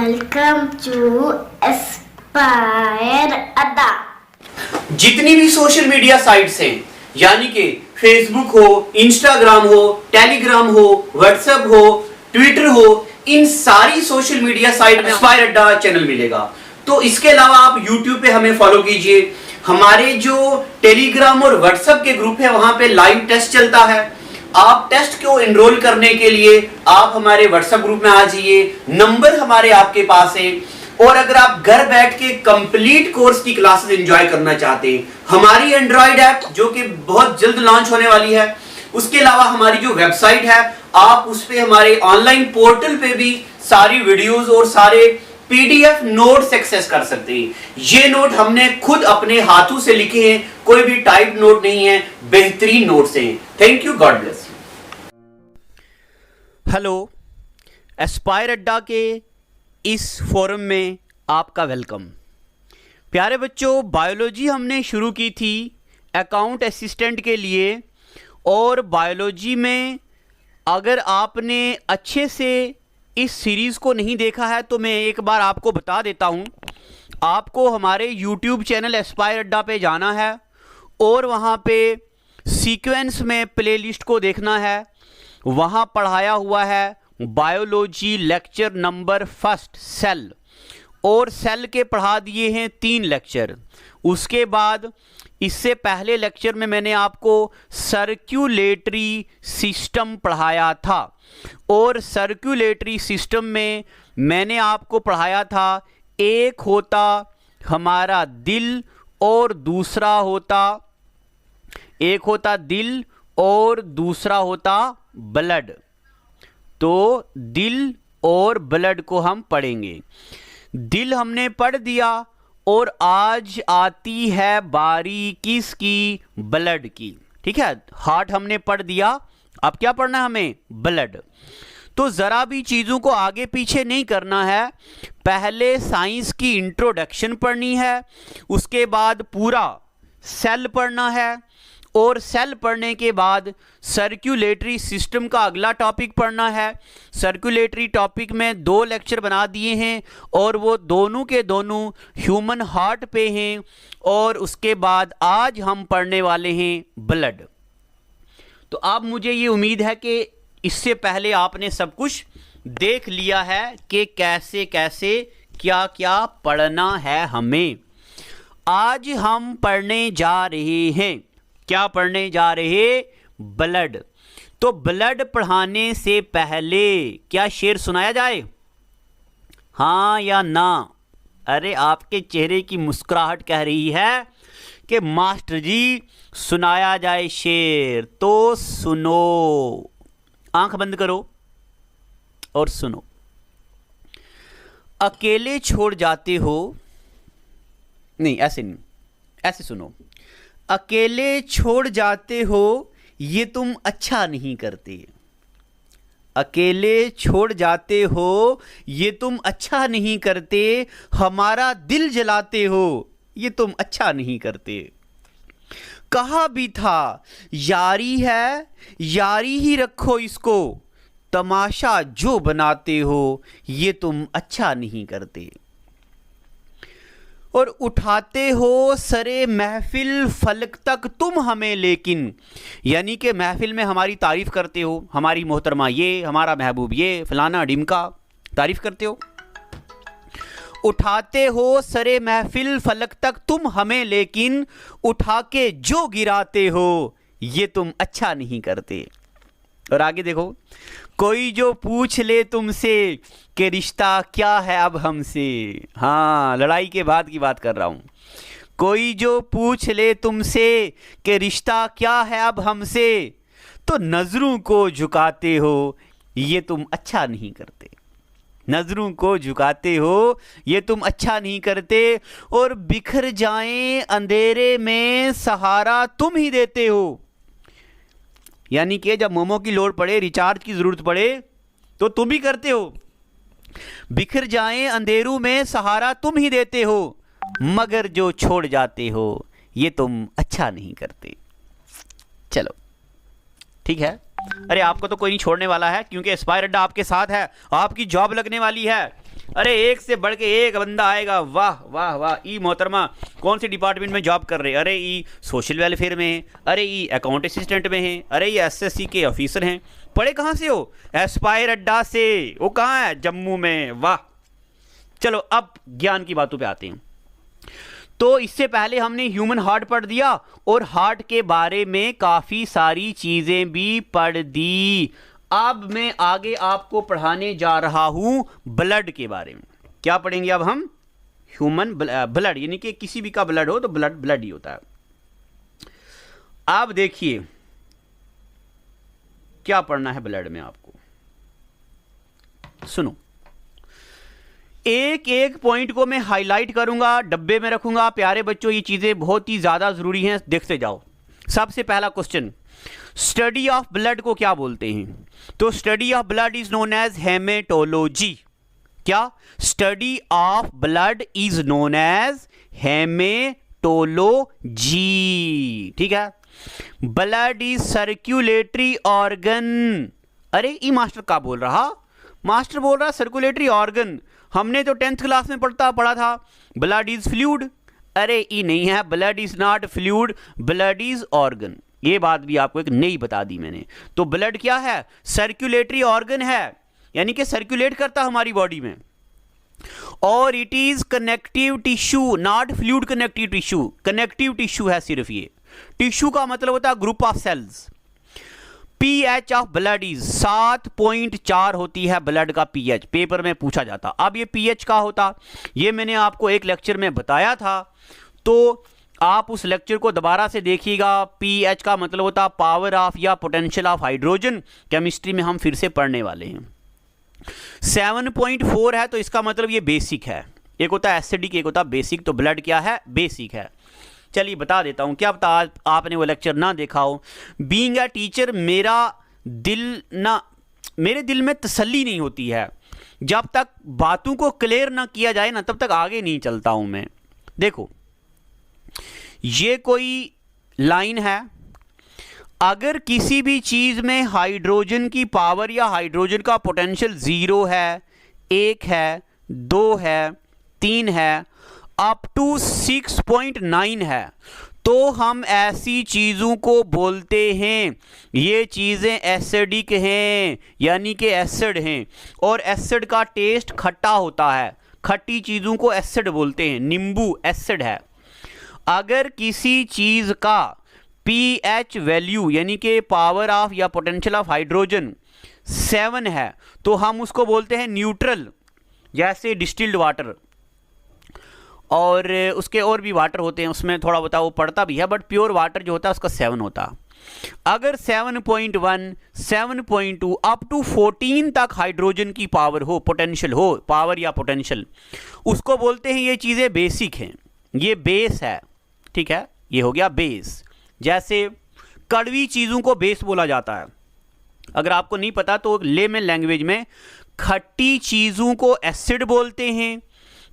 Welcome to Aspire अड्डा। जितनी भी सोशल मीडिया साइट्स हैं, यानी कि फेसबुक हो, इंस्टाग्राम हो, टेलीग्राम हो, व्हाट्सएप हो, ट्विटर हो, इन सारी सोशल मीडिया साइट में एस्पायर अड्डा चैनल मिलेगा। तो इसके अलावा आप यूट्यूब पे हमें फॉलो कीजिए। हमारे जो टेलीग्राम और व्हाट्सएप के ग्रुप है वहां पे लाइव टेस्ट चलता है। आप टेस्ट को एनरोल करने के लिए आप हमारे व्हाट्सएप ग्रुप में आ जाइए, नंबर हमारे आपके पास है। और अगर आप घर बैठ के कंप्लीट कोर्स की क्लासेस एंजॉय करना चाहते हैं, हमारी एंड्रॉइड ऐप जो कि बहुत जल्द लॉन्च होने वाली है, उसके अलावा हमारी जो वेबसाइट है, आप उस पे हमारे ऑनलाइन पोर्टल पे भी सारी वीडियोस और सारे पीडीएफ नोट्स एक्सेस कर सकते हैं। ये नोट हमने खुद अपने हाथों से लिखे हैं, कोई भी टाइप नोट नहीं है, बेहतरीन नोट्स हैं। Thank you, God bless. Hello, Aspire अड्डा के इस फोरम में आपका वेलकम। प्यारे बच्चों, बायोलॉजी हमने शुरू की थी अकाउंट असिस्टेंट के लिए, और बायोलॉजी में अगर आपने अच्छे से इस सीरीज़ को नहीं देखा है तो मैं एक बार आपको बता देता हूँ। आपको हमारे यूट्यूब चैनल एस्पायर अड्डा पे जाना है और वहाँ पे सीक्वेंस में प्लेलिस्ट को देखना है। वहाँ पढ़ाया हुआ है biology lecture number first cell, और सेल के पढ़ा दिए हैं 3 लेक्चर। उसके बाद इससे पहले लेक्चर में मैंने आपको सर्कुलेटरी सिस्टम पढ़ाया था, और सर्कुलेटरी सिस्टम में मैंने आपको पढ़ाया था एक होता हमारा दिल और दूसरा होता दिल और दूसरा होता ब्लड। तो दिल और ब्लड को हम पढ़ेंगे। दिल हमने पढ़ दिया, और आज आती है बारी किसकी? ब्लड की। ठीक है, हार्ट हमने पढ़ दिया, अब क्या पढ़ना है हमें? ब्लड। तो ज़रा भी चीज़ों को आगे पीछे नहीं करना है। पहले साइंस की इंट्रोडक्शन पढ़नी है, उसके बाद पूरा सेल पढ़ना है, और सेल पढ़ने के बाद सर्कुलेटरी सिस्टम का अगला टॉपिक पढ़ना है। सर्कुलेटरी टॉपिक में 2 लेक्चर बना दिए हैं, और वो दोनों के दोनों ह्यूमन हार्ट पे हैं। और उसके बाद आज हम पढ़ने वाले हैं ब्लड। तो अब मुझे ये उम्मीद है कि इससे पहले आपने सब कुछ देख लिया है कि कैसे कैसे क्या क्या पढ़ना है हमें। आज हम पढ़ने जा रहे हैं, क्या पढ़ने जा रहे? ब्लड। तो ब्लड पढ़ाने से पहले क्या शेर सुनाया जाए? हाँ या ना? अरे आपके चेहरे की मुस्कुराहट कह रही है कि मास्टर जी सुनाया जाए शेर। तो सुनो, आंख बंद करो और सुनो। अकेले छोड़ जाते हो, नहीं ऐसे नहीं, ऐसे सुनो। अकेले छोड़ जाते हो ये तुम अच्छा नहीं करते। अकेले छोड़ जाते हो ये तुम अच्छा नहीं करते। हमारा दिल जलाते हो ये तुम अच्छा नहीं करते। कहा भी था यारी है, यारी ही रखो इसको। तमाशा जो बनाते हो ये तुम अच्छा नहीं करते। और उठाते हो सरे महफिल फलक तक तुम हमें, लेकिन यानी कि महफिल में हमारी तारीफ़ करते हो, हमारी मोहतरमा ये, हमारा महबूब ये, फलाना ढिमका, तारीफ़ करते हो। उठाते हो सरे महफिल फलक तक तुम हमें, लेकिन उठा के जो गिराते हो ये तुम अच्छा नहीं करते। और आगे देखो, कोई जो पूछ ले तुमसे कि रिश्ता क्या है अब हमसे। हाँ, लड़ाई के बाद की बात कर रहा हूँ। कोई जो पूछ ले तुमसे कि रिश्ता क्या है अब हमसे, तो नज़रों को झुकाते हो ये तुम अच्छा नहीं करते। नज़रों को झुकाते हो ये तुम अच्छा नहीं करते। और बिखर जाएं अंधेरे में सहारा तुम ही देते हो। यानी कि जब मोमो की लोड पड़े, रिचार्ज की ज़रूरत पड़े, तो तुम ही करते हो। बिखर जाएं अंधेरों में सहारा तुम ही देते हो, मगर जो छोड़ जाते हो ये तुम अच्छा नहीं करते। चलो ठीक है। अरे आपको तो कोई नहीं छोड़ने वाला है, क्योंकि एस्पायर अड्डा आपके साथ है, आपकी जॉब लगने वाली है। अरे एक से बढ़ के एक बंदा आएगा, वाह वाह वाह। ई मोहतरमा कौन से डिपार्टमेंट में जॉब कर रहे हैं? अरे ई सोशल वेलफेयर में हैं, अरे ई अकाउंट असिस्टेंट में हैं, अरे ये एसएससी के ऑफिसर हैं। पढ़े कहाँ से हो? एस्पायर अड्डा से। वो कहाँ है? जम्मू में। वाह। चलो अब ज्ञान की बातों पे आते हैं। तो इससे पहले हमने ह्यूमन हार्ट पढ़ दिया और हार्ट के बारे में काफ़ी सारी चीज़ें भी पढ़ दी। अब मैं आगे आपको पढ़ाने जा रहा हूं ब्लड के बारे में। क्या पढ़ेंगे अब हम? ह्यूमन ब्लड, यानी कि किसी भी का ब्लड हो तो ब्लड ब्लड ही होता है। अब देखिए क्या पढ़ना है ब्लड में आपको, सुनो। एक एक पॉइंट को मैं हाईलाइट करूंगा, डब्बे में रखूंगा। प्यारे बच्चों, ये चीजें बहुत ही ज्यादा जरूरी हैं, देखते जाओ। सबसे पहला क्वेश्चन, स्टडी ऑफ ब्लड को क्या बोलते हैं? तो study of blood is known as haematology. क्या? Study of blood is known as haematology. ठीक है। Blood is circulatory organ. अरे ये मास्टर क्या बोल रहा? मास्टर बोल रहा सर्कुलेटरी ऑर्गन। हमने तो 10th क्लास में पढ़ा था ब्लड इज फ्लूइड। अरे ये नहीं है, blood is not fluid, blood is organ. ये बात भी आपको एक नई बता दी मैंने। तो ब्लड क्या है? सर्कुलेटरी ऑर्गन है, यानी कि सर्कुलेट करता हमारी बॉडी में। और it is connective tissue, not fluid connective tissue. Connective tissue है सिर्फ ये। टिश्यू का मतलब होता है group of cells. PH of blood is 7.4 होती है ब्लड का पीएच। पेपर में पूछा जाता। अब ये पीएच का होता, ये मैंने आपको एक लेक्चर में बताया था, तो आप उस लेक्चर को दोबारा से देखिएगा। पीएच का मतलब होता पावर ऑफ या पोटेंशियल ऑफ हाइड्रोजन। केमिस्ट्री में हम फिर से पढ़ने वाले हैं। 7.4 है तो इसका मतलब ये बेसिक है। एक होता है एसिडिक, एक होता है बेसिक। तो ब्लड क्या है? बेसिक है। चलिए बता देता हूं, क्या पता आपने वो लेक्चर ना देखा हो। बीइंग अ टीचर मेरे दिल में तसल्ली नहीं होती है जब तक बातों को क्लियर ना किया जाए ना, तब तक आगे नहीं चलता हूं मैं। देखो ये कोई लाइन है, अगर किसी भी चीज में हाइड्रोजन की पावर या हाइड्रोजन का पोटेंशियल 0 है, 1 है, 2 है, 3 है, अप टू 6.9 है, तो हम ऐसी चीज़ों को बोलते हैं ये चीज़ें एसिडिक हैं, यानी कि एसिड हैं। और एसिड का टेस्ट खट्टा होता है, खट्टी चीज़ों को एसिड बोलते हैं। नींबू एसिड है। अगर किसी चीज़ का पीएच वैल्यू यानी कि पावर ऑफ या पोटेंशियल ऑफ हाइड्रोजन 7 है तो हम उसको बोलते हैं न्यूट्रल, जैसे डिस्टिल्ड वाटर। और उसके और भी वाटर होते हैं, उसमें थोड़ा बहुत वो पड़ता भी है, बट प्योर वाटर जो होता है उसका 7 होता। अगर 7.1, 7.2 अप टू 14 तक हाइड्रोजन की पावर हो, पोटेंशियल हो, पावर या पोटेंशियल, उसको बोलते हैं ये चीज़ें बेसिक हैं, ये बेस है। ठीक है, ये हो गया बेस। जैसे कड़वी चीज़ों को बेस बोला जाता है। अगर आपको नहीं पता तो लेमन लैंग्वेज में खट्टी चीज़ों को एसिड बोलते हैं,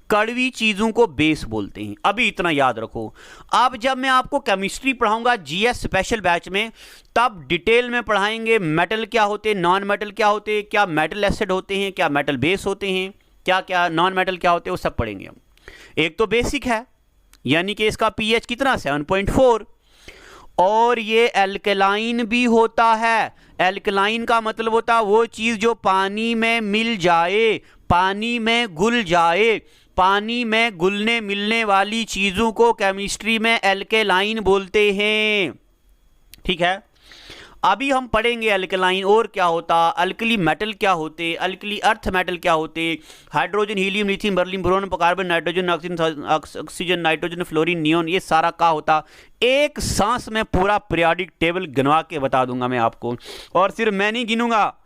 कड़वी चीज़ों को बेस बोलते हैं। अभी इतना याद रखो। अब जब मैं आपको केमिस्ट्री पढ़ाऊंगा जीएस स्पेशल बैच में, तब डिटेल में पढ़ाएंगे मेटल क्या होते हैं, नॉन मेटल क्या होते हैं, क्या मेटल एसिड होते हैं, क्या मेटल बेस होते हैं, क्या क्या नॉन मेटल क्या होते हैं, वो सब पढ़ेंगे हम। एक तो बेसिक है, यानी कि इसका पीएच कितना 7.4। और ये एल्कलाइन भी होता है। एल्कलाइन का मतलब होता है वो चीज़ जो पानी में मिल जाए, पानी में घुल जाए। पानी में घुलने मिलने वाली चीज़ों को केमिस्ट्री में एल्कलाइन बोलते हैं। ठीक है, अभी हम पढ़ेंगे एल्कलाइन और क्या होता, अल्कली मेटल क्या होते, अल्कली अर्थ मेटल क्या होते, hydrogen, helium, lithium, beryllium, boron, carbon, nitrogen, oxygen, nitrogen, fluorine, neon, ये सारा क्या होता। एक सांस में पूरा पीरियोडिक टेबल गिनवा के बता दूंगा मैं आपको। और सिर्फ मैं नहीं गिनूंगा,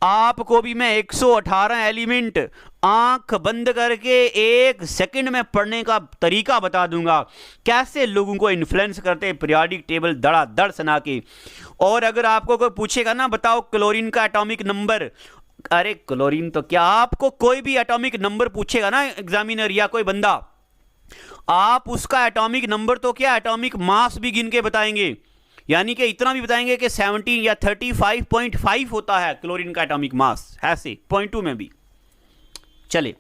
आपको भी मैं 118 एलिमेंट आंख बंद करके 1 सेकंड में पढ़ने का तरीका बता दूंगा, कैसे लोगों को इन्फ्लुएंस करते हैं पीरियोडिक टेबल धड़ाधड़ सुना के। और अगर आपको कोई पूछेगा ना, बताओ क्लोरीन का एटॉमिक नंबर, अरे क्लोरीन तो क्या, आपको कोई भी एटॉमिक नंबर पूछेगा ना एग्जामिनर या कोई बंदा, आप उसका एटॉमिक नंबर तो क्या, एटॉमिक मास भी गिन के बताएंगे। यानी कि इतना भी बताएंगे कि 17 या 35.5 होता है क्लोरीन का एटॉमिक मास, ऐसे 0.2 में भी। चले,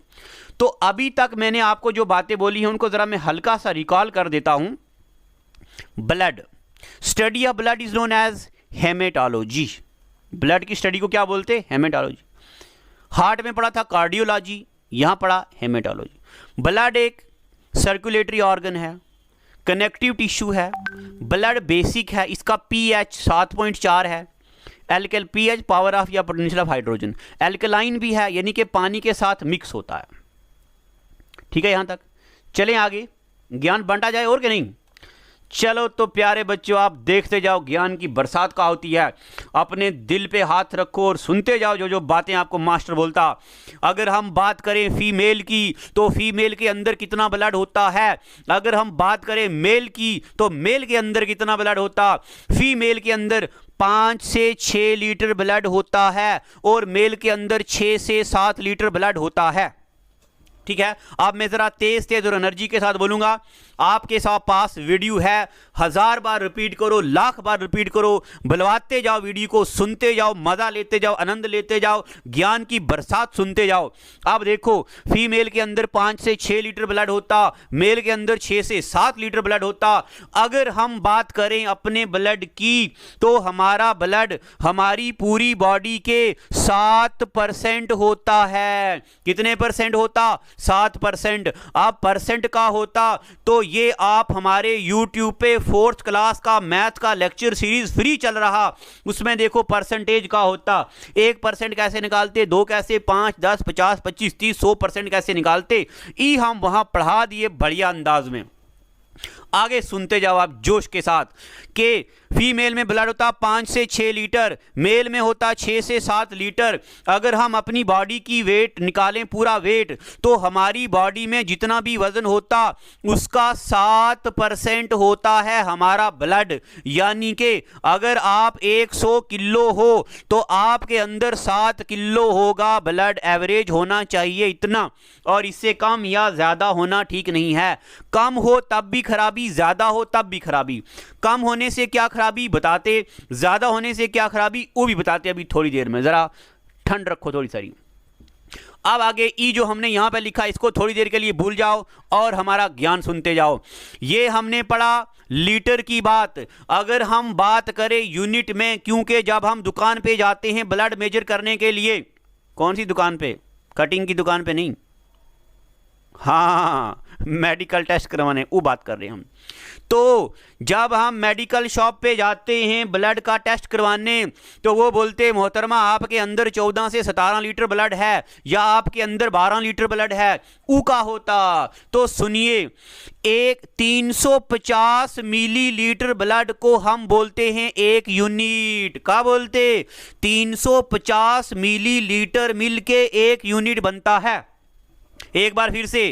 तो अभी तक मैंने आपको जो बातें बोली हैं उनको ज़रा मैं हल्का सा रिकॉल कर देता हूं। Blood, study of blood is known as hematology. Blood की स्टडी को क्या बोलते हैं? हेमेटोलॉजी। हार्ट में पढ़ा था कार्डियोलॉजी, यहां पढ़ा हेमेटोलॉजी। ब्लड एक सर्कुलेटरी ऑर्गन है, कनेक्टिव टिश्यू है, ब्लड बेसिक है, इसका पीएच 7.4 है, एल्कल पीएच पावर ऑफ या पोटेंशियल ऑफ हाइड्रोजन, एल्कलाइन भी है यानी कि पानी के साथ मिक्स होता है। ठीक है, यहां तक चलें आगे, ज्ञान बांटा जाए और कि नहीं? चलो तो प्यारे बच्चों, आप देखते जाओ ज्ञान की बरसात का होती है। अपने दिल पे हाथ रखो और सुनते जाओ जो जो बातें आपको मास्टर बोलता। अगर हम बात करें फीमेल की तो फीमेल के अंदर कितना ब्लड होता है, अगर हम बात करें मेल की तो मेल के अंदर कितना ब्लड होता। फीमेल के अंदर 5 से 6 लीटर ब्लड होता है और मेल के अंदर 6 से 7 लीटर ब्लड होता है। ठीक है, अब मैं ज़रा तेज़ तेज़ और एनर्जी के साथ बोलूँगा। आपके साथ पास वीडियो है, 1000 बार रिपीट करो, लाख बार रिपीट करो, बुलवाते जाओ, वीडियो को सुनते जाओ, मज़ा लेते जाओ, आनंद लेते जाओ, ज्ञान की बरसात सुनते जाओ। अब देखो, फीमेल के अंदर 5 से 6 लीटर ब्लड होता, मेल के अंदर 6 से 7 लीटर ब्लड होता। अगर हम बात करें अपने ब्लड की तो हमारा ब्लड हमारी पूरी बॉडी के 7% होता है। कितने परसेंट होता? 7%। अब परसेंट का होता तो ये आप हमारे YouTube पे 4th क्लास का मैथ का लेक्चर सीरीज फ्री चल रहा, उसमें देखो परसेंटेज का होता। 1% कैसे निकालते, 2 कैसे, 5, 10, 50, 25, 30, 100% कैसे निकालते, ये हम वहां पढ़ा दिए बढ़िया अंदाज में। आगे सुनते जाओ आप जोश के साथ कि फीमेल में ब्लड होता 5 से 6 लीटर, मेल में होता 6 से 7 लीटर। अगर हम अपनी बॉडी की वेट निकालें, पूरा वेट, तो हमारी बॉडी में जितना भी वजन होता उसका 7% होता है हमारा ब्लड। यानी कि अगर आप 100 किलो हो तो आपके अंदर 7 किलो होगा ब्लड, एवरेज होना चाहिए इतना, और इससे कम या ज़्यादा होना ठीक नहीं है। कम हो तब भी खराबी, ज़्यादा हो तब भी खराबी। कम होने से क्या खराबी बताते, ज़्यादा होने से क्या खराबी वो भी बताते अभी थोड़ी देर में। ज़रा ठंड रखो थोड़ी सारी। अब आगे ई जो हमने यहां पे लिखा इसको थोड़ी देर के लिए भूल जाओ और हमारा ज्ञान सुनते जाओ। ये हमने पढ़ा लीटर की बात। अगर हम बात करें यूनिट में, क्योंकि जब हम दुकान पे जाते हैं ब्लड मेजर करने के लिए, कौन सी दुकान पे? कटिंग की दुकान पे नहीं, हाँ मेडिकल टेस्ट करवाने, वो बात कर रहे हैं हम। तो जब हम मेडिकल शॉप पे जाते हैं ब्लड का टेस्ट करवाने तो वो बोलते हैं मोहतरमा आपके अंदर 14 से 17 लीटर ब्लड है या आपके अंदर 12 लीटर ब्लड है, ऊ का होता। तो सुनिए, एक 350 मिलीलीटर ब्लड को हम बोलते हैं एक यूनिट। का बोलते? 350 मिलीलीटर मिलके एक यूनिट बनता है। एक बार फिर से,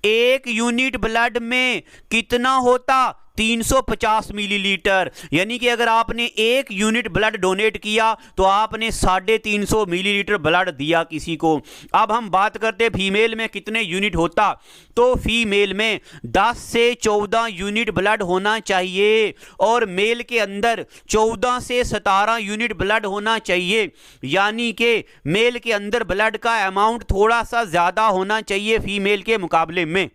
एक यूनिट ब्लड में कितना होता? 350 मिलीलीटर। यानी कि अगर आपने एक यूनिट ब्लड डोनेट किया तो आपने 350 मिलीलीटर ब्लड दिया किसी को। अब हम बात करते हैं फीमेल में कितने यूनिट होता, तो फीमेल में 10 से 14 यूनिट ब्लड होना चाहिए और मेल के अंदर 14 से 17 यूनिट ब्लड होना चाहिए। यानी कि मेल के अंदर ब्लड का अमाउंट थोड़ा सा ज़्यादा होना चाहिए फीमेल के मुकाबले में।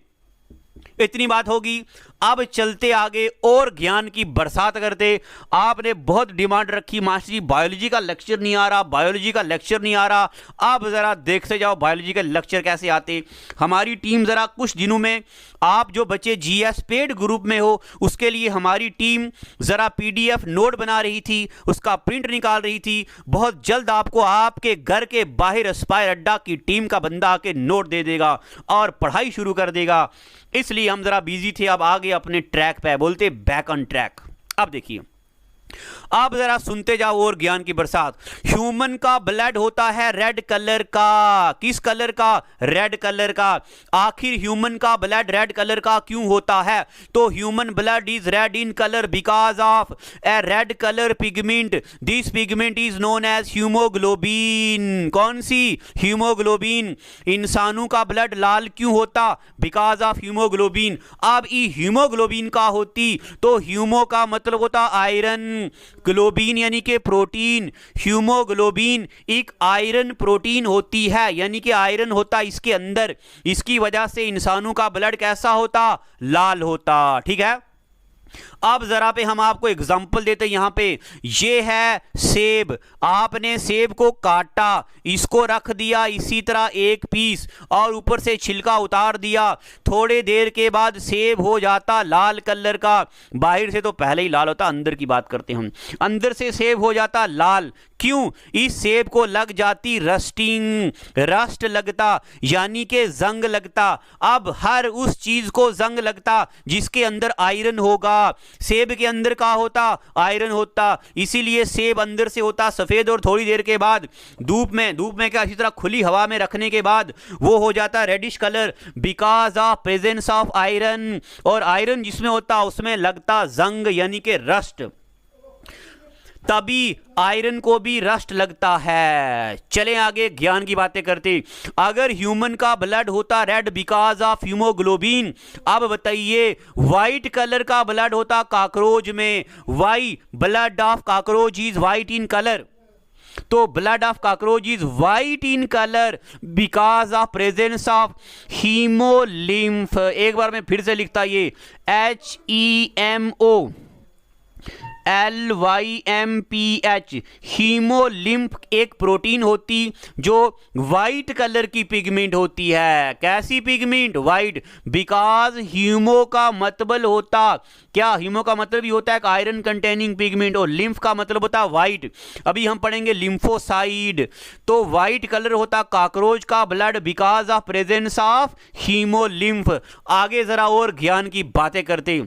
इतनी बात होगी। अब चलते आगे और ज्ञान की बरसात करते। आपने बहुत डिमांड रखी मास्टर जी बायोलॉजी का लेक्चर नहीं आ रहा, बायोलॉजी का लेक्चर नहीं आ रहा। अब ज़रा देखते जाओ बायोलॉजी का लेक्चर कैसे आते। हमारी टीम ज़रा कुछ दिनों में, आप जो बच्चे जीएस पेड ग्रुप में हो उसके लिए हमारी टीम ज़रा पीडीएफ नोट बना रही थी, उसका प्रिंट निकाल रही थी। बहुत जल्द आपको आपके घर के बाहर एस्पायर अड्डा की टीम का बंदा आके नोट दे देगा और पढ़ाई शुरू कर देगा। इसलिए हम ज़रा बिजी थे। अब आगे अपने ट्रैक पे, बोलते बैक ऑन ट्रैक। अब देखिए, आप जरा सुनते जाओ और ज्ञान की बरसात। ह्यूमन का ब्लड होता है रेड कलर का। किस कलर का? रेड कलर का। आखिर ह्यूमन का ब्लड रेड कलर का क्यों होता है? तो human blood is red in colour because of a red colour pigment. This pigment is known as haemoglobin. कौन सी? हीमोग्लोबिन। इंसानों का ब्लड लाल क्यों होता? Because of haemoglobin. अब ई हीमोग्लोबिन का होती तो हीमो का मतलब होता आयरन, ग्लोबिन यानी कि प्रोटीन, हीमोग्लोबिन एक आयरन प्रोटीन होती है, यानी कि आयरन होता इसके अंदर। इसकी वजह से इंसानों का ब्लड कैसा होता, लाल होता। ठीक है, अब जरा पे हम आपको एग्जांपल देते हैं। यहां पे ये है सेब, आपने सेब को काटा, इसको रख दिया इसी तरह एक पीस और ऊपर से छिलका उतार दिया, थोड़े देर के बाद सेब हो जाता लाल कलर का। बाहर से तो पहले ही लाल होता, अंदर की बात करते हैं हम। अंदर से सेब हो जाता लाल, क्यों? इस सेब को लग जाती रस्टिंग, रस्ट लगता यानी कि जंग लगता। अब हर उस चीज को जंग लगता जिसके अंदर आयरन होगा। सेब के अंदर क्या होता, आयरन होता, इसीलिए सेब अंदर से होता सफेद और थोड़ी देर के बाद धूप में क्या, इसी तरह खुली हवा में रखने के बाद वो हो जाता reddish colour, because of presence of iron. और आयरन जिसमें होता उसमें लगता जंग यानी कि रस्ट, तभी आयरन को भी रस्ट लगता है। चलें आगे ज्ञान की बातें करते। अगर ह्यूमन का ब्लड होता रेड बिकॉज ऑफ हीमोग्लोबिन, अब बताइए व्हाइट कलर का ब्लड होता कॉकरोच में, why blood of cockroach is white in colour, तो blood of cockroach is white in colour because of presence of haemolymph. एक बार मैं फिर से लिखता, ये HEMO LYMPH, हीमोलिम्फ एक प्रोटीन होती जो वाइट कलर की पिगमेंट होती है। कैसी पिगमेंट? वाइट, बिकॉज हीमो का मतलब होता क्या, हीमो का मतलब ही होता है आयरन कंटेनिंग पिगमेंट, और लिम्फ का मतलब होता है वाइट। अभी हम पढ़ेंगे लिम्फोसाइड, तो वाइट कलर होता कॉकरोच का blood because of presence of haemolymph. आगे जरा और ज्ञान की बातें करते।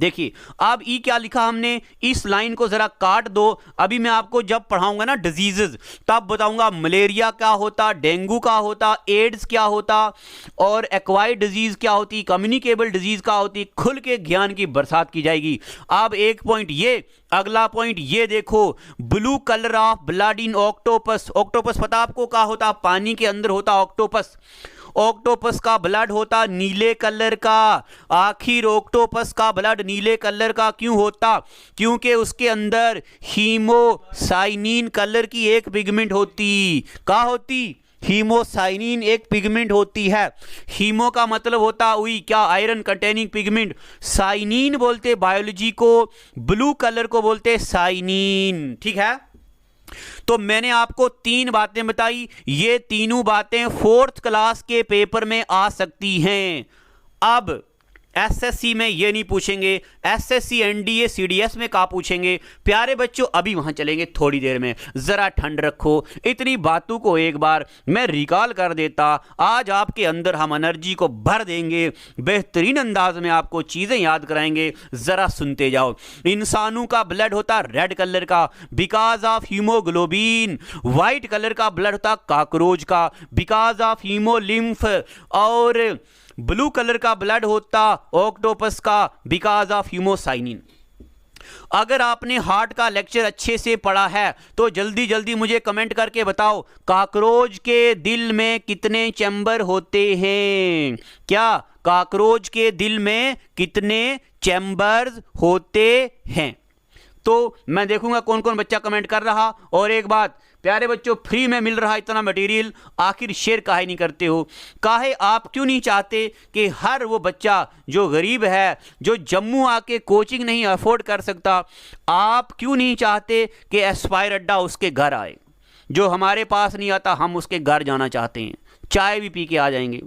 देखिए अब ई क्या लिखा हमने, इस लाइन को जरा काट दो। अभी मैं आपको जब पढ़ाऊंगा ना डिजीजेस, तब बताऊंगा मलेरिया क्या होता, डेंगू क्या होता, एड्स क्या होता, और एक्वायर्ड डिजीज क्या होती, कम्युनिकेबल डिजीज क्या होती। खुल के ज्ञान की बरसात की जाएगी। अब एक पॉइंट ये, अगला पॉइंट ये देखो, blue colour of blood in octopus. Octopus पता आपको क्या होता, पानी के अंदर होता ऑक्टोपस। ऑक्टोपस का ब्लड होता नीले कलर का। आखिर ऑक्टोपस का ब्लड नीले कलर का क्यों होता? क्योंकि उसके अंदर हीमोसाइनिन कलर की एक पिगमेंट होती। क्या होती? हीमोसाइनिन एक पिगमेंट होती है। हीमो का मतलब होता हुई क्या, आयरन कंटेनिंग पिगमेंट। साइनिन बोलते बायोलॉजी को, ब्लू कलर को बोलते साइनिन। ठीक है, तो मैंने आपको 3 बातें बताई, ये तीनों बातें 4th क्लास के पेपर में आ सकती हैं। अब एसएससी में ये नहीं पूछेंगे, एसएससी एनडीए सीडीएस में क्या पूछेंगे। प्यारे बच्चों अभी वहां चलेंगे थोड़ी देर में, जरा ठंड रखो। इतनी बातों को एक बार मैं रिकॉल कर देता, आज आपके अंदर हम एनर्जी को भर देंगे, बेहतरीन अंदाज में आपको चीजें याद कराएंगे। जरा सुनते जाओ। इंसानों का ब्लड होता रेड कलर का because of haemoglobin, white colour का ब्लड होता कॉकरोच का बिकॉज ऑफ हीमोलिम्फ, और ब्लू कलर का ब्लड होता ऑक्टोपस का बिकॉज ऑफ हीमोसाइनिन। अगर आपने हार्ट का लेक्चर अच्छे से पढ़ा है तो जल्दी जल्दी मुझे कमेंट करके बताओ, कॉकरोच के दिल में कितने चैम्बर होते हैं? क्या कॉकरोच के दिल में कितने चैम्बर्स होते हैं? तो मैं देखूंगा कौन कौन बच्चा कमेंट कर रहा। और एक बात प्यारे बच्चों, फ्री में मिल रहा इतना मटेरियल, आखिर शेयर काहे नहीं करते हो? काहे आप क्यों नहीं चाहते कि हर वो बच्चा जो गरीब है, जो जम्मू आके कोचिंग नहीं अफोर्ड कर सकता, आप क्यों नहीं चाहते कि एस्पायर अड्डा उसके घर आए? जो हमारे पास नहीं आता हम उसके घर जाना चाहते हैं, चाय भी पी के आ जाएंगे।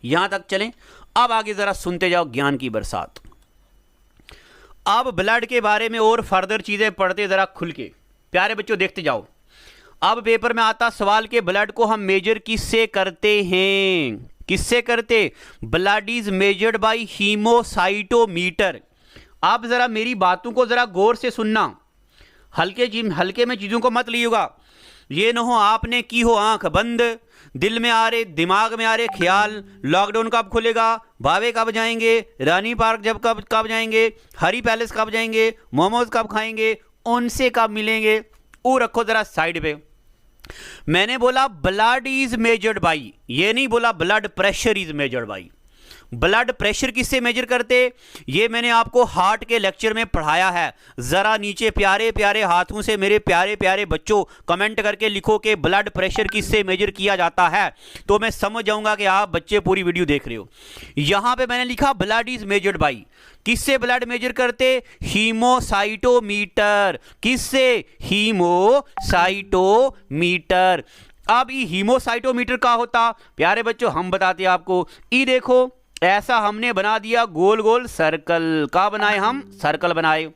यहां तक चलें, अब आगे जरा सुनते जाओ ज्ञान की बरसात। अब ब्लड के बारे में और फर्दर चीजें पढ़ते जरा खुल के। प्यारे बच्चों देखते जाओ। अब पेपर में आता सवाल के ब्लड को हम मेजर किससे करते हैं? किससे करते? Blood is measured by haemocytometer. आप जरा मेरी बातों को जरा गौर से सुनना, हल्के में चीजों को मत लिएगा। ये न हो आपने की हो आंख बंद, दिल में आ रहे, दिमाग में आ रहे ख्याल, लॉकडाउन कब खुलेगा, भावे कब जाएंगे, रानी पार्क कब जाएंगे, हरी पैलेस कब जाएंगे, मोमोज कब खाएंगे, उनसे कब मिलेंगे। वो रखो जरा साइड पे। मैंने बोला ब्लड इज मेजर्ड बाई, ये नहीं बोला blood pressure is measured by. Blood pressure किससे मेजर करते? ये मैंने आपको हार्ट के लेक्चर में पढ़ाया है। जरा नीचे प्यारे प्यारे हाथों से मेरे प्यारे प्यारे बच्चों कमेंट करके लिखो कि ब्लड प्रेशर किससे मेजर किया जाता है, तो मैं समझ जाऊंगा कि आप बच्चे पूरी वीडियो देख रहे हो। यहां पे मैंने लिखा ब्लड इज मेजर्ड बाई, किससे ब्लड मेजर करते? हीमोसाइटोमीटर। किससे? हीमोसाइटोमीटर। अब ये हीमोसाइटोमीटर का होता प्यारे बच्चों हम बताते हैं आपको। ये देखो ऐसा हमने बना दिया गोल गोल सर्कल। का बनाए हम? सर्कल बनाए।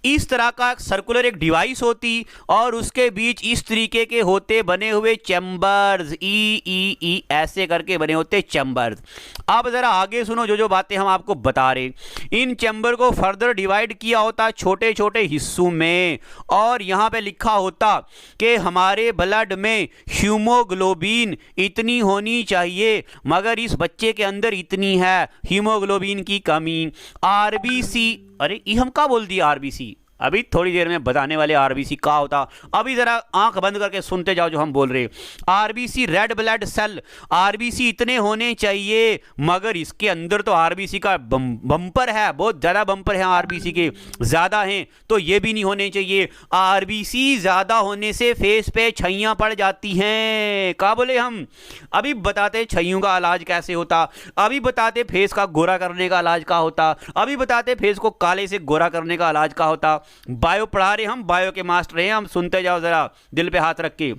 इस तरह का सर्कुलर एक डिवाइस होती और उसके बीच इस तरीके के होते बने हुए चैम्बर्स, ई ऐसे करके बने होते चैम्बर्स। अब जरा आगे सुनो जो जो बातें हम आपको बता रहे। इन चैम्बर को फर्दर डिवाइड किया होता छोटे छोटे हिस्सों में और यहाँ पे लिखा होता कि हमारे ब्लड में हीमोग्लोबिन इतनी होनी चाहिए, मगर इस बच्चे के अंदर इतनी है, हीमोग्लोबिन की कमी। आरबीसी, अरे ये हम क्या बोल दिए आरबीसी? अभी थोड़ी देर में बताने वाले आरबीसी का होता। अभी जरा आंख बंद करके सुनते जाओ जो हम बोल रहे। RBC red blood cell, RBC इतने होने चाहिए, मगर इसके अंदर तो आरबीसी का बम्पर है, बहुत ज़्यादा बम्पर है, आरबीसी के ज़्यादा हैं, तो ये भी नहीं होने चाहिए। आरबीसी ज़्यादा होने से फेस पे छइयाँ पड़ जाती हैं। क्या बोले हम? अभी बताते छइयों का इलाज कैसे होता, अभी बताते फेस का गोरा करने का इलाज का होता, अभी बताते फेस को काले से गोरा करने का इलाज का होता। बायो पढ़ा रहे, हम बायो के मास्टर हैं, हम सुनते जाओ जरा दिल पे हाथ रख के,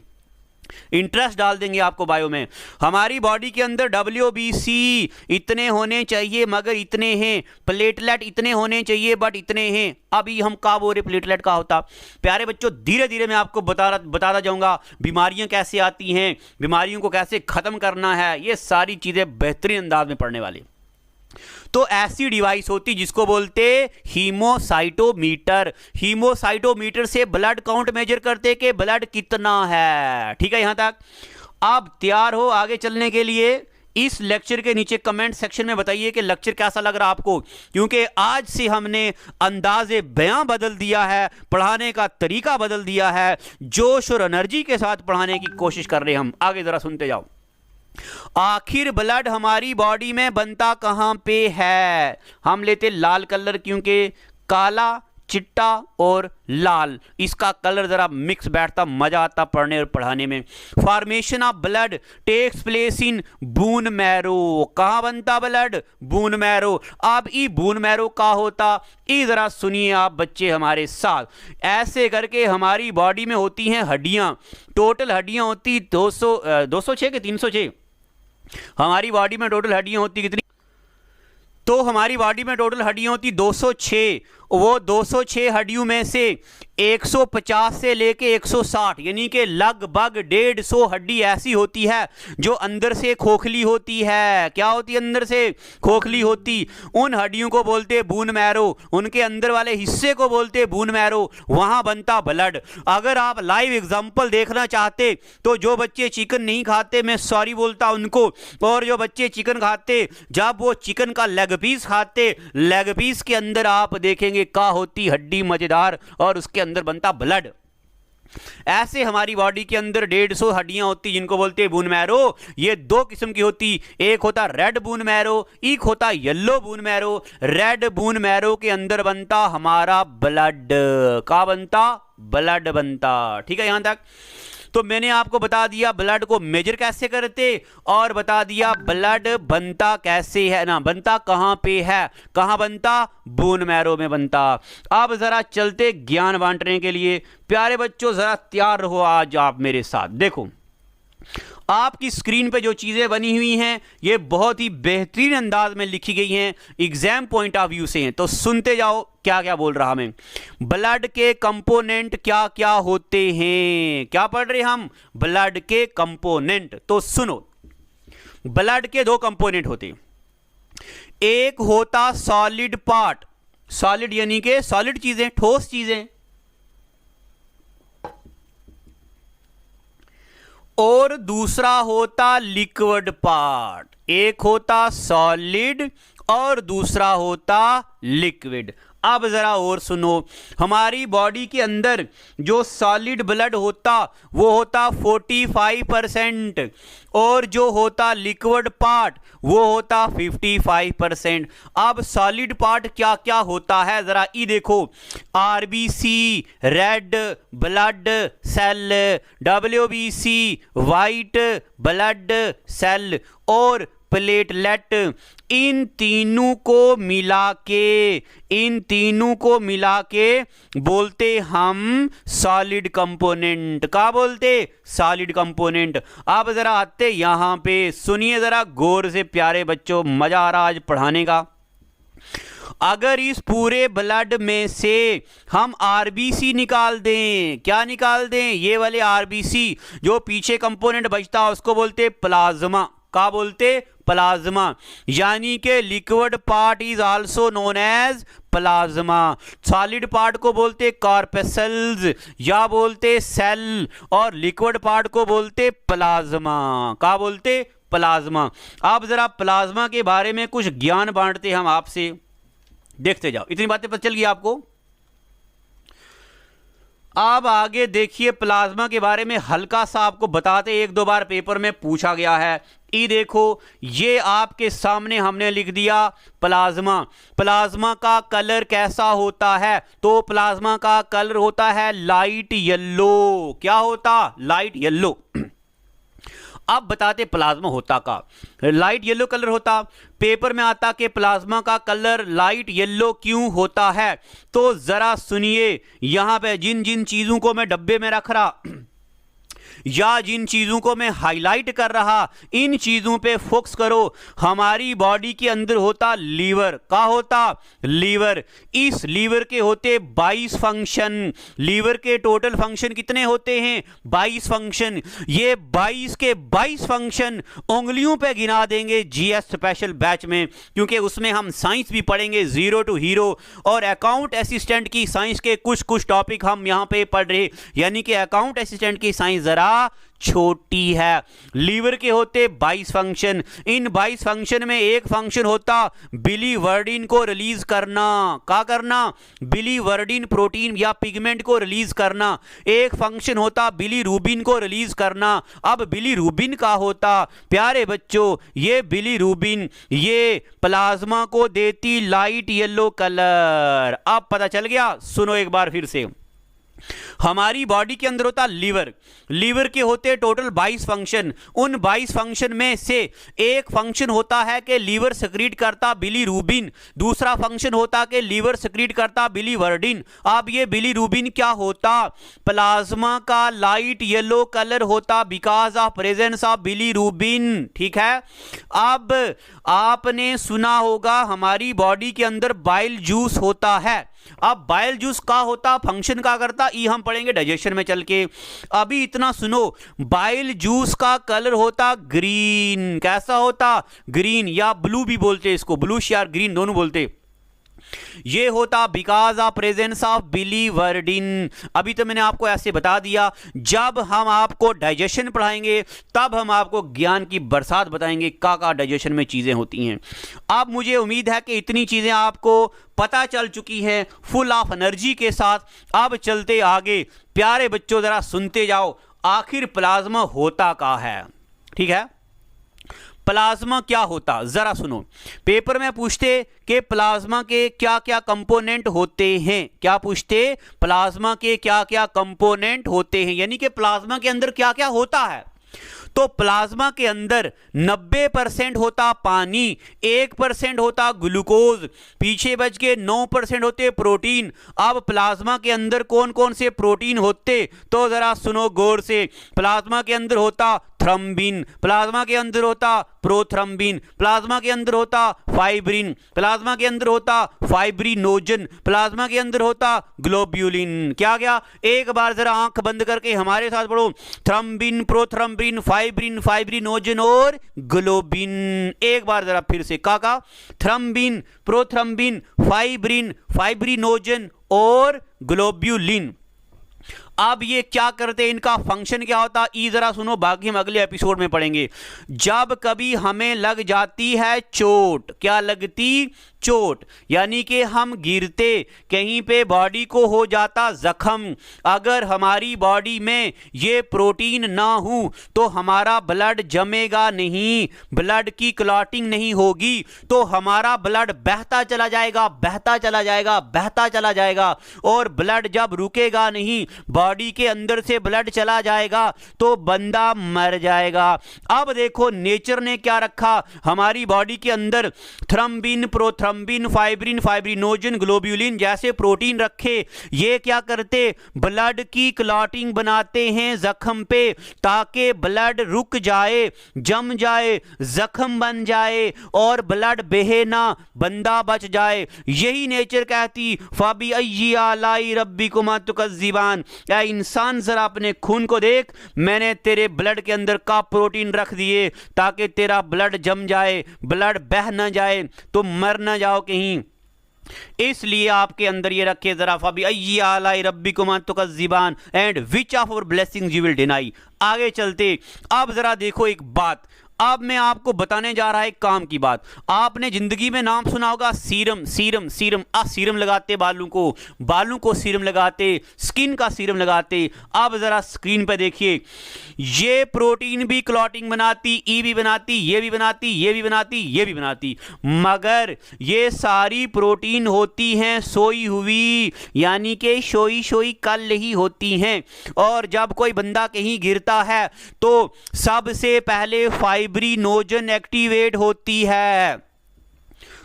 इंटरेस्ट डाल देंगे आपको बायो में। हमारी बॉडी के अंदर WBC इतने होने चाहिए मगर इतने हैं, प्लेटलेट इतने होने चाहिए बट इतने हैं। अभी हम का बोल रहे प्लेटलेट का होता प्यारे बच्चों, धीरे धीरे मैं आपको बताता जाऊंगा बीमारियां कैसे आती हैं, बीमारियों को कैसे खत्म करना है, ये सारी चीजें बेहतरीन अंदाज में पढ़ने वाली। तो ऐसी डिवाइस होती जिसको बोलते हीमोसाइटोमीटर। हीमोसाइटोमीटर से ब्लड काउंट मेजर करते कि ब्लड कितना है। ठीक है यहां तक? अब तैयार हो आगे चलने के लिए? इस लेक्चर के नीचे कमेंट सेक्शन में बताइए कि लेक्चर कैसा लग रहा आपको, क्योंकि आज से हमने अंदाजे बयां बदल दिया है, पढ़ाने का तरीका बदल दिया है, जोश और एनर्जी के साथ पढ़ाने की कोशिश कर रहे हैं हम। आगे जरा सुनते जाओ। आखिर ब्लड हमारी बॉडी में बनता कहां पे है? हम लेते लाल कलर, क्योंकि काला, चिट्टा और लाल इसका कलर जरा मिक्स बैठता, मजा आता पढ़ने और पढ़ाने में। Formation of blood takes place in bone marrow. कहां बनता ब्लड? बून मैरो। अब ई बून मैरो का होता, ई जरा सुनिए आप बच्चे हमारे साथ। ऐसे करके हमारी बॉडी में होती हैं हड्डियां, टोटल हड्डियां होती 206 के 306। हमारी बॉडी में टोटल हड्डियां होती कितनी? तो हमारी बॉडी में टोटल हड्डियां होती 206। वो 206 हड्डियों में से 150 से लेके 160 यानी कि लगभग 150 हड्डी ऐसी होती है जो अंदर से खोखली होती है। क्या होती है? अंदर से खोखली होती। उन हड्डियों को बोलते बून मैरो, उनके अंदर वाले हिस्से को बोलते बून मैरो, वहां बनता ब्लड। अगर आप लाइव एग्जांपल देखना चाहते तो जो बच्चे चिकन नहीं खाते, मैं सॉरी बोलता उनको, और जो बच्चे चिकन खाते, जब वो चिकन का लेग पीस खाते, लेग पीस के अंदर आप देखेंगे का होती हड्डी मजेदार और उसके अंदर बनता ब्लड। ऐसे हमारी बॉडी के अंदर 150 हड्डियां होती जिनको बोलते हैं बून मैरो। ये दो किस्म की होती, एक होता रेड बून मैरो, एक होता येलो बून मैरो। रेड बून मैरो के अंदर बनता हमारा ब्लड। का बनता? ब्लड बनता। ठीक है यहां तक? तो मैंने आपको बता दिया ब्लड को मेजर कैसे करते और बता दिया ब्लड बनता कैसे है ना, बनता कहां पे है, कहां बनता? बोन मैरो में बनता। अब जरा चलते ज्ञान बांटने के लिए। प्यारे बच्चों जरा तैयार रहो, आज आप मेरे साथ देखो। आपकी स्क्रीन पे जो चीजें बनी हुई हैं ये बहुत ही बेहतरीन अंदाज में लिखी गई हैं, एग्जाम पॉइंट ऑफ व्यू से हैं, तो सुनते जाओ क्या क्या बोल रहा मैं। ब्लड के कंपोनेंट क्या क्या होते हैं? क्या पढ़ रहे हम? ब्लड के कंपोनेंट। तो सुनो, ब्लड के दो कंपोनेंट होते, एक होता सॉलिड पार्ट, सॉलिड यानी कि सॉलिड चीजें, ठोस चीजें, और दूसरा होता लिक्विड पार्ट। एक होता सॉलिड और दूसरा होता लिक्विड। अब ज़रा और सुनो, हमारी बॉडी के अंदर जो सॉलिड ब्लड होता वो होता 45% और जो होता लिक्विड पार्ट वो होता 55%। अब सॉलिड पार्ट क्या क्या होता है ज़रा ये देखो, RBC red blood cell, WBC white blood cell और प्लेटलेट, इन तीनों को मिला के बोलते हम सॉलिड कंपोनेंट। क्या बोलते? Solid component. अब जरा आते यहां पे, सुनिए जरा गौर से प्यारे बच्चों, मजा आ रहा आज पढ़ाने का। अगर इस पूरे ब्लड में से हम आरबीसी निकाल दें, क्या निकाल दें? ये वाले आरबीसी, जो पीछे कंपोनेंट बचता है उसको बोलते प्लाज्मा। क्या बोलते? प्लाज्मा। यानी कि liquid part is also known as plasma. Solid part को बोलते कॉर्पेसल्स या बोलते सेल, और लिक्विड पार्ट को बोलते प्लाज्मा। क्या बोलते? प्लाज्मा। अब जरा प्लाज्मा के बारे में कुछ ज्ञान बांटते हम आपसे, देखते जाओ। इतनी बातें पता चल गई आपको? अब आगे देखिए, प्लाज्मा के बारे में हल्का सा आपको बताते, एक दो बार पेपर में पूछा गया है। ये देखो, ये आपके सामने हमने लिख दिया प्लाज्मा। प्लाज्मा का कलर कैसा होता है? तो प्लाज्मा का कलर होता है लाइट येलो। क्या होता? Light yellow. अब बताते प्लाज्मा होता का, लाइट येलो कलर होता। पेपर में आता कि प्लाज्मा का कलर लाइट येलो क्यों होता है, तो जरा सुनिए। यहां पे जिन जिन चीजों को मैं डब्बे में रख रहा या जिन चीजों को मैं हाईलाइट कर रहा, इन चीजों पे फोकस करो। हमारी बॉडी के अंदर होता लीवर। क्या होता? लीवर। इस लीवर के होते 22 फंक्शन। लीवर के टोटल फंक्शन कितने होते हैं? 22 फंक्शन। ये 22 के 22 फंक्शन उंगलियों पे गिना देंगे जीएस स्पेशल बैच में, क्योंकि उसमें हम साइंस भी पढ़ेंगे, जीरो टू हीरो, और अकाउंट असिस्टेंट की साइंस के कुछ कुछ टॉपिक हम यहां पे पढ़ रहे। यानी कि अकाउंट असिस्टेंट की साइंस जरा छोटी है। लीवर के होते 22 फंक्शन। इन 22 फंक्शन में एक फंक्शन होता बिलीवर्डिन को रिलीज करना। क्या करना? बिलीवर्डिन प्रोटीन या पिगमेंट को रिलीज करना। एक फंक्शन होता बिलीरुबिन को रिलीज करना। अब बिलीरुबिन का होता प्यारे बच्चों, ये बिलीरुबिन ये प्लाज्मा को देती लाइट येलो कलर। अब पता चल गया? सुनो एक बार फिर से। हमारी बॉडी के अंदर होता लीवर। लीवर के होते टोटल 22 फंक्शन। उन 22 फंक्शन में से एक फंक्शन होता है कि लीवर सेक्रीट करता बिलीरुबिन, दूसरा फंक्शन होता कि लीवर सेक्रीट करता बिलीवर्डिन। अब ये बिलीरुबिन क्या होता? प्लाज्मा का लाइट येलो कलर होता because of presence of bilirubin. ठीक है। अब आपने सुना होगा हमारी बॉडी के अंदर बाइल जूस होता है। अब बाइल जूस का होता, फंक्शन का करता, ये हम पढ़ेंगे डाइजेशन में चल के। अभी इतना सुनो, बाइल जूस का कलर होता ग्रीन। कैसा होता? ग्रीन, या ब्लू भी बोलते इसको, ब्लू या ग्रीन दोनों बोलते। ये होता because of presence of biliverdin. अभी तो मैंने आपको ऐसे बता दिया। जब हम आपको डाइजेशन पढ़ाएंगे तब हम आपको ज्ञान की बरसात बताएंगे, का डाइजेशन में चीजें होती हैं। अब मुझे उम्मीद है कि इतनी चीजें आपको पता चल चुकी हैं फुल ऑफ एनर्जी के साथ। अब चलते आगे प्यारे बच्चों, जरा सुनते जाओ आखिर प्लाज्मा होता का है। ठीक है, प्लाज्मा क्या होता जरा सुनो। पेपर में पूछते कि प्लाज्मा के क्या क्या कंपोनेंट होते हैं। क्या पूछते? प्लाज्मा के क्या क्या कंपोनेंट होते हैं, यानी कि प्लाज्मा के अंदर क्या क्या होता है। तो प्लाज्मा के अंदर 90% होता पानी, 1% होता ग्लूकोज, पीछे बच के 9% होते प्रोटीन। अब प्लाज्मा के अंदर कौन कौन से प्रोटीन होते, तो जरा सुनो गौर से। प्लाज्मा के अंदर होता थ्रम्बिन, प्लाज्मा के अंदर होता प्रोथ्रम्बिन, प्लाज्मा के अंदर होता फाइब्रिन, प्लाज्मा के अंदर होता फाइब्रिनोजन, प्लाज्मा के अंदर होता ग्लोब्यूलिन। क्या क्या? एक बार जरा आंख बंद करके हमारे साथ पढ़ो। थ्रम्बिन, प्रोथ्रम्बिन, फाइब्रिन, फाइब्रिनोजन और ग्लोबिन। एक बार जरा फिर से का थ्रम्बिन, प्रोथ्रम्बिन, फाइब्रिन, फाइब्रिनोजन और ग्लोब्यूलिन। अब ये क्या करते, इनका फंक्शन क्या होता, ई जरा सुनो, बाकी हम अगले एपिसोड में पढ़ेंगे। जब कभी हमें लग जाती है चोट, क्या लगती, चोट, यानी कि हम गिरते, कहीं पे बॉडी को हो जाता जख्म, अगर हमारी बॉडी में ये प्रोटीन ना हो तो हमारा ब्लड जमेगा नहीं, ब्लड की क्लॉटिंग नहीं होगी, तो हमारा ब्लड बहता चला जाएगा, बहता चला जाएगा, बहता चला जाएगा, और ब्लड जब रुकेगा नहीं, बॉडी के अंदर से ब्लड चला जाएगा तो बंदा मर जाएगा। अब देखो नेचर ने क्या रखा हमारी बॉडी के अंदर, थ्रम्बिन, प्रोथ्रम्बिन, फाइब्रिन, फाइब्रिनोजन, ग्लोब्यूलिन जैसे प्रोटीन रखे। ये क्या करते, ब्लड की क्लॉटिंग बनाते हैं जख्म पे, ताकि ब्लड रुक जाए, जम जाए, जख्म बन जाए और ब्लड बहे ना, बंदा बच जाए। यही नेचर कहती फाबी अय्यी आलाई रब्बिकुमा तुकज़्ज़िबान, ऐ इंसान जरा अपने खून को देख, मैंने तेरे ब्लड के अंदर का प्रोटीन रख दिए ताकि तेरा ब्लड जम जाए, ब्लड बह ना जाए, तो मर ना जाओ कहीं, इसलिए आपके अंदर ये रखे जरा फबी अय्यी आलाई रब्बिकुमा तुकज़्ज़िबान and which of our blessings you will deny. आगे चलते, अब जरा देखो एक बात, अब मैं आपको बताने जा रहा है एक काम की बात। आपने जिंदगी में नाम सुना होगा सीरम, सीरम, सीरम, सीरम लगाते बालों को सीरम लगाते, स्किन का सीरम लगाते। अब जरा स्क्रीन पे देखिए, ये प्रोटीन भी क्लॉटिंग बनाती, ई भी बनाती, ये भी बनाती, ये भी बनाती, ये भी बनाती, मगर ये सारी प्रोटीन होती हैं सोई हुई, यानी कि शोई शोई कल ही होती हैं। और जब कोई बंदा कहीं गिरता है तो सबसे पहले फाइब्रिनोजन एक्टिवेट होती है।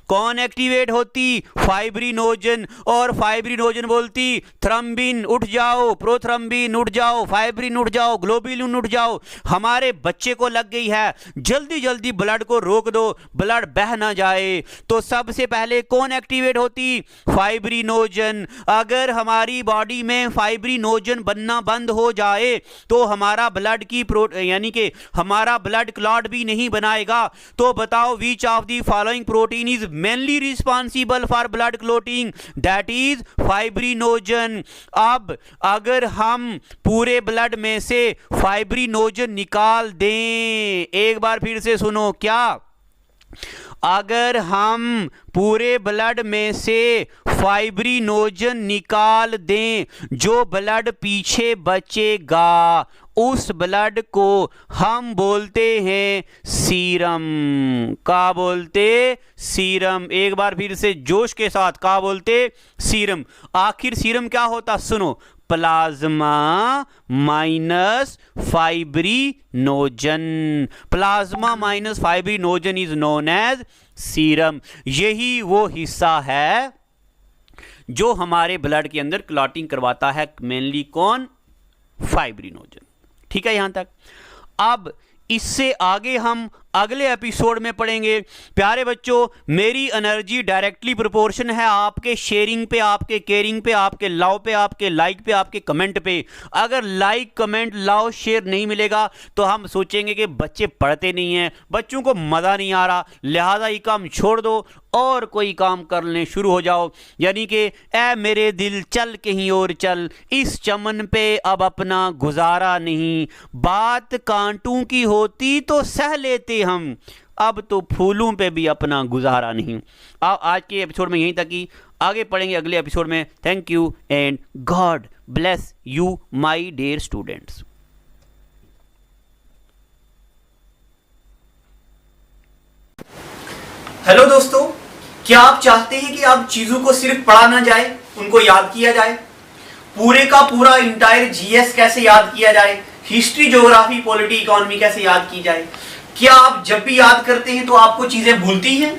कौन एक्टिवेट होती, फाइब्रिनोजन, और फाइब्रिनोजन बोलती थ्रम्बिन उठ जाओ, प्रोथ्रम्बिन उठ जाओ, फाइब्रिन उठ जाओ, ग्लोब्यूलिन उठ जाओ, हमारे बच्चे को लग गई है, जल्दी जल्दी ब्लड को रोक दो, ब्लड बह ना जाए। तो सबसे पहले कौन एक्टिवेट होती, फाइब्रिनोजन। अगर हमारी बॉडी में फाइब्रिनोजन बनना बंद हो जाए तो हमारा ब्लड की यानी कि हमारा ब्लड क्लॉट भी नहीं बनाएगा। तो बताओ which of the following protein is mainly responsible for blood clotting, that is fibrinogen। अब अगर हम पूरे ब्लड में से फाइब्रिनोजन निकाल दें, एक बार फिर से सुनो, क्या, अगर हम पूरे ब्लड में से फाइब्रिनोजन निकाल दें, जो ब्लड पीछे बचेगा उस ब्लड को हम बोलते हैं सीरम। का बोलते, सीरम। एक बार फिर से जोश के साथ, का बोलते, सीरम। आखिर सीरम क्या होता, सुनो, plasma minus fibrinogen, plasma minus fibrinogen is known as serum. यही वो हिस्सा है जो हमारे ब्लड के अंदर क्लॉटिंग करवाता है, मेनली कौन, फाइब्रिनोजन। ठीक है यहां तक। अब इससे आगे हम अगले एपिसोड में पढ़ेंगे। प्यारे बच्चों, मेरी एनर्जी डायरेक्टली प्रोपोर्शन है आपके शेयरिंग पे, आपके केयरिंग पे, आपके लव पे, आपके लाइक पे, आपके कमेंट पे। अगर लाइक, कमेंट, लव, शेयर नहीं मिलेगा तो हम सोचेंगे कि बच्चे पढ़ते नहीं हैं, बच्चों को मज़ा नहीं आ रहा, लिहाजा ये काम छोड़ दो और कोई काम करने शुरू हो जाओ। यानी कि ऐ मेरे दिल चल कहीं और चल, इस चमन पे अब अपना गुजारा नहीं, बात कांटों की होती तो सह लेते हम, अब तो फूलों पे भी अपना गुजारा नहीं। आज के एपिसोड में यहीं तक ही, आगे पढ़ेंगे अगले एपिसोड में। Thank you and God bless you my dear students. Hello दोस्तों, क्या आप चाहते हैं कि आप चीजों को सिर्फ पढ़ा ना जाए, उनको याद किया जाए? पूरे का पूरा इंटायर जीएस कैसे याद किया जाए, हिस्ट्री, ज्योग्राफी, पॉलिटी, इकोनॉमी कैसे याद की जाए? क्या आप जब भी याद करते हैं तो आपको चीजें भूलती हैं?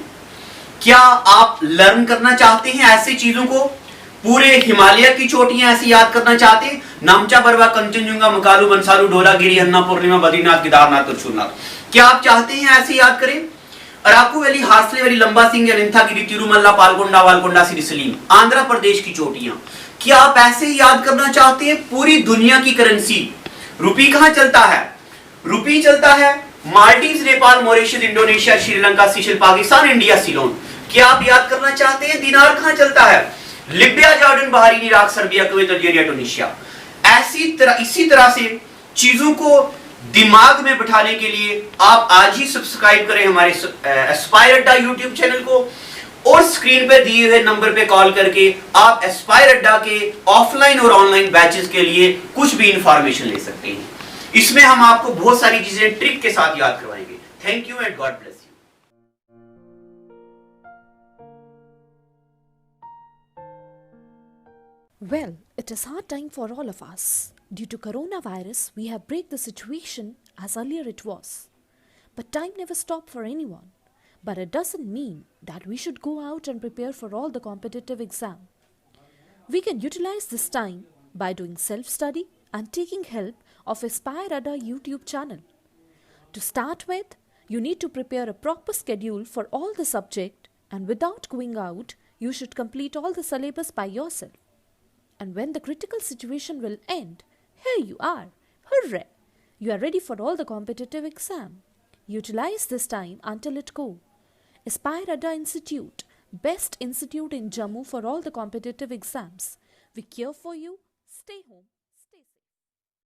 क्या आप लर्न करना चाहते हैं ऐसी चीजों को? पूरे हिमालय की चोटियां ऐसे याद करना चाहते हैं, नामचा, बरवा, कंचनजुंगा, मकालू, बंसालू, ढोलागिरी, अन्ना पूर्णिमा, बद्रीनाथ, केदारनाथ और सोमनाथ। क्या आप चाहते हैं ऐसे याद करें? अराकू वैली, हार्सले वैली, लंबा सिंह, अनंथागिरी, तिरुमल्ला, पालकोंडा, वालकोंडा, सिरिसलीम, आंध्र प्रदेश की चोटियां। क्या आप ऐसे ही याद करना चाहते हैं पूरी दुनिया की करेंसी? रुपी कहां चलता है? रुपी चलता है Maldives, Nepal, Mauritius, Indonesia, Sri Lanka, seashell, Pakistan, India, Ceylon. क्या आप याद करना चाहते हैं दिनार कहां चलता है? Libya, Jordan, Bahrain, Iraq, Serbia, Kuwait, Algeria, Tunisia. इसी तरह से चीजों को दिमाग में बिठाने के लिए आप आज ही सब्सक्राइब करें हमारे एस्पायर अड्डा यूट्यूब चैनल को, और स्क्रीन पे दिए हुए नंबर पे कॉल करके आप एस्पायर अड्डा के ऑफलाइन और ऑनलाइन बैचेस के लिए कुछ भी इंफॉर्मेशन ले सकते हैं। इसमें हम आपको बहुत सारी चीजें ट्रिक के साथ याद करवाएंगे। Thank you and God bless you. Well, it is hard time for all of us. Due to coronavirus, we have break the situation as earlier it was. But time never stopped for anyone. But it doesn't mean that we should go out and prepare for all the competitive exam. We can utilize this time by doing self-study and taking help of Aspire Ada YouTube channel. To start with, you need to prepare a proper schedule for all the subject, and without going out, you should complete all the syllabus by yourself. And when the critical situation will end, here you are. Hooray! You are ready for all the competitive exam. Utilize this time until it go. Aspire Ada Institute, best institute in Jammu for all the competitive exams. We care for you. Stay home.